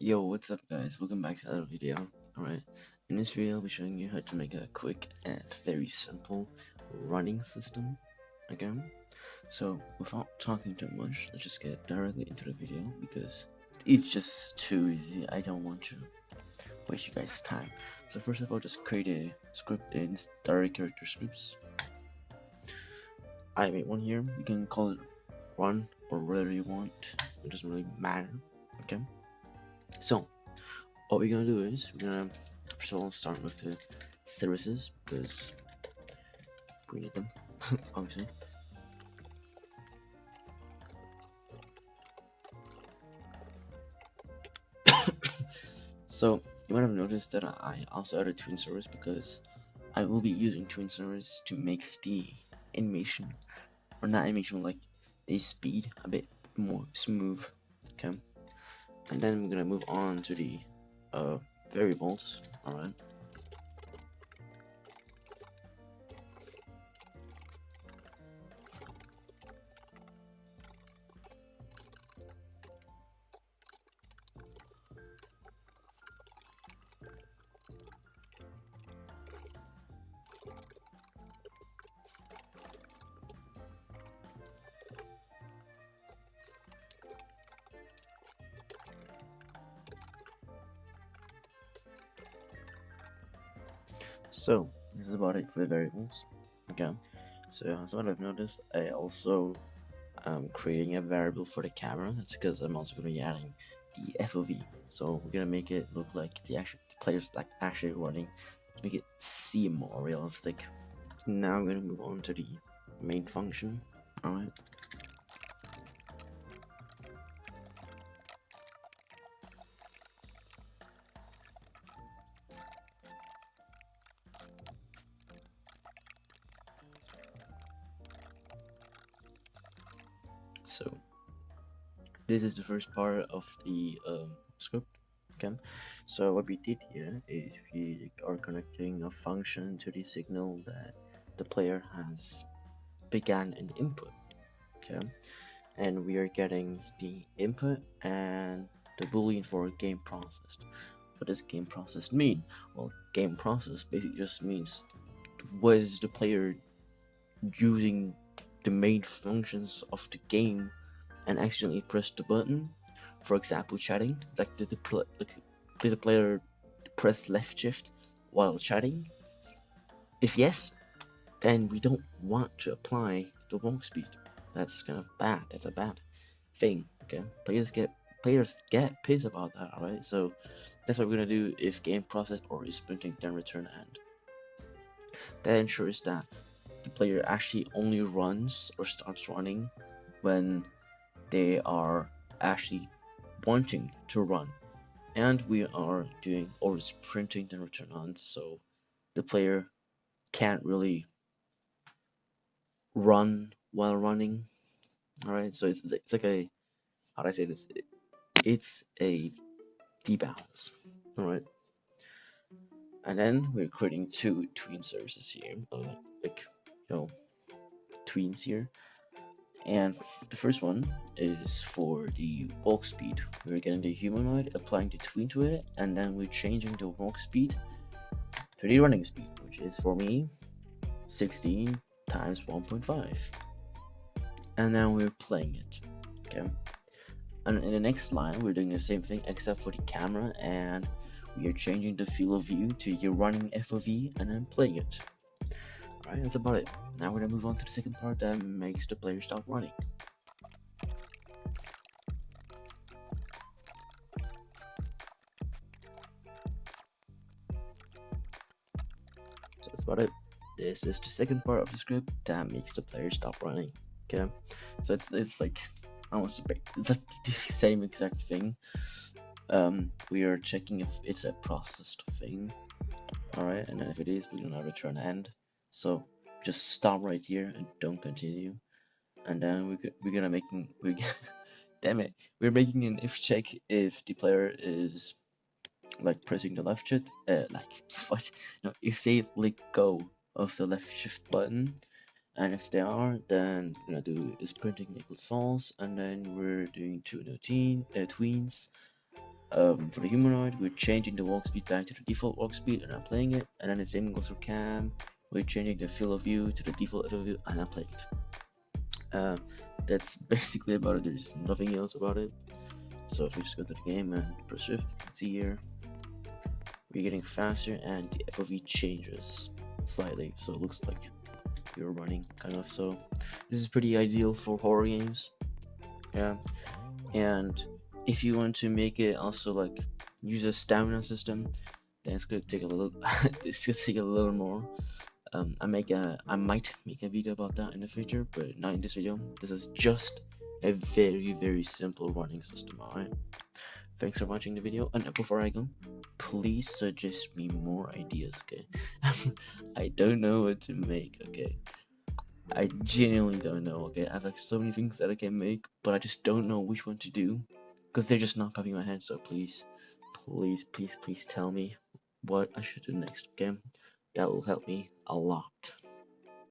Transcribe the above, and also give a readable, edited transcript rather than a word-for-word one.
Yo, what's up guys? Welcome back to another video. Alright, in this video I'll be showing you how to make a quick and very simple running system. Again, so without talking too much, let's just get directly into the video because it's just too easy. I don't want to waste you guys' time. So first of all, just create a script in direct character scripts. I made one here. You can call it run or whatever you want. It doesn't really matter. Okay. So what we're gonna do is we're gonna first of all start with the services because we need them obviously. So you might have noticed that I also added TweenService because I will be using TweenService to make the animation, or not animation, like the speed a bit more smooth. Okay, and then we're gonna move on to the variables. All right. So this is about it for the variables. Okay, so as what I've noticed, I also am creating a variable for the camera. That's because I'm also going to be adding the FOV. So we're gonna make it look like the players like actually running, to make it seem more realistic. Now I'm gonna move on to the main function. All right. So this is the first part of the script. Okay, so what we did here is we are connecting a function to the signal that the player has began an input. Okay, and we are getting the input and the boolean for game processed. What does game processed mean? Well, game processed basically just means was the player using the main functions of the game and accidentally pressed the button. For example, chatting. Like did the player press left shift while chatting? If yes, then we don't want to apply the walk speed. That's kind of bad. That's a bad thing. Okay, players get pissed about that. Alright, so that's what we're gonna do if game process or is printing then return end. That ensures that the player actually only runs or starts running when they are actually wanting to run, and we are doing or is printing then return on, so the player can't really run while running. All right, so it's like a, how do I say this? It's a debalance. All right, and then we're creating two tween services here, like tweens here. And the first one is for the walk speed. We're getting the humanoid, applying the tween to it, and then we're changing the walk speed to the running speed, which is for me 16 times 1.5. And now we're playing it. Okay. And in the next line, we're doing the same thing except for the camera, and we are changing the field of view to your running FOV and then playing it. Alright, that's about it. Now we're gonna move on to the second part that makes the player stop running. So that's about it. This is the second part of the script that makes the player stop running. Okay, so it's like almost it's like the same exact thing. We are checking if it's a processed thing. All right, and then if it is, we're gonna return end. So just stop right here and don't continue. And then we're gonna making we damn it, we're making an if check if the player is like pressing the left shift, like what? No, if they let go of the left shift button, and if they are, then we're gonna do is printing equals false, and then we're doing two tweens, For the humanoid, we're changing the walk speed back to the default walk speed, and I'm playing it. And then the same goes for cam. We're changing the field of view to the default field of view, and I'm playing it. That's basically about it. There's nothing else about it. So if we just go to the game and press shift, you can see here we're getting faster, and the FOV changes slightly, so it looks like you're running kind of. So this is pretty ideal for horror games. Yeah, and if you want to make it also like use a stamina system, then it's gonna take a little it's gonna take a little more. I might make a video about that in the future, but not in this video. This is just a very simple running system. Alright, thanks for watching the video, and before I go, please suggest me more ideas, okay? I don't know what to make, okay? I genuinely don't know, okay? I have like so many things that I can make, but I just don't know which one to do, because they're just not popping in my head. So please tell me what I should do next, okay? That will help me a lot.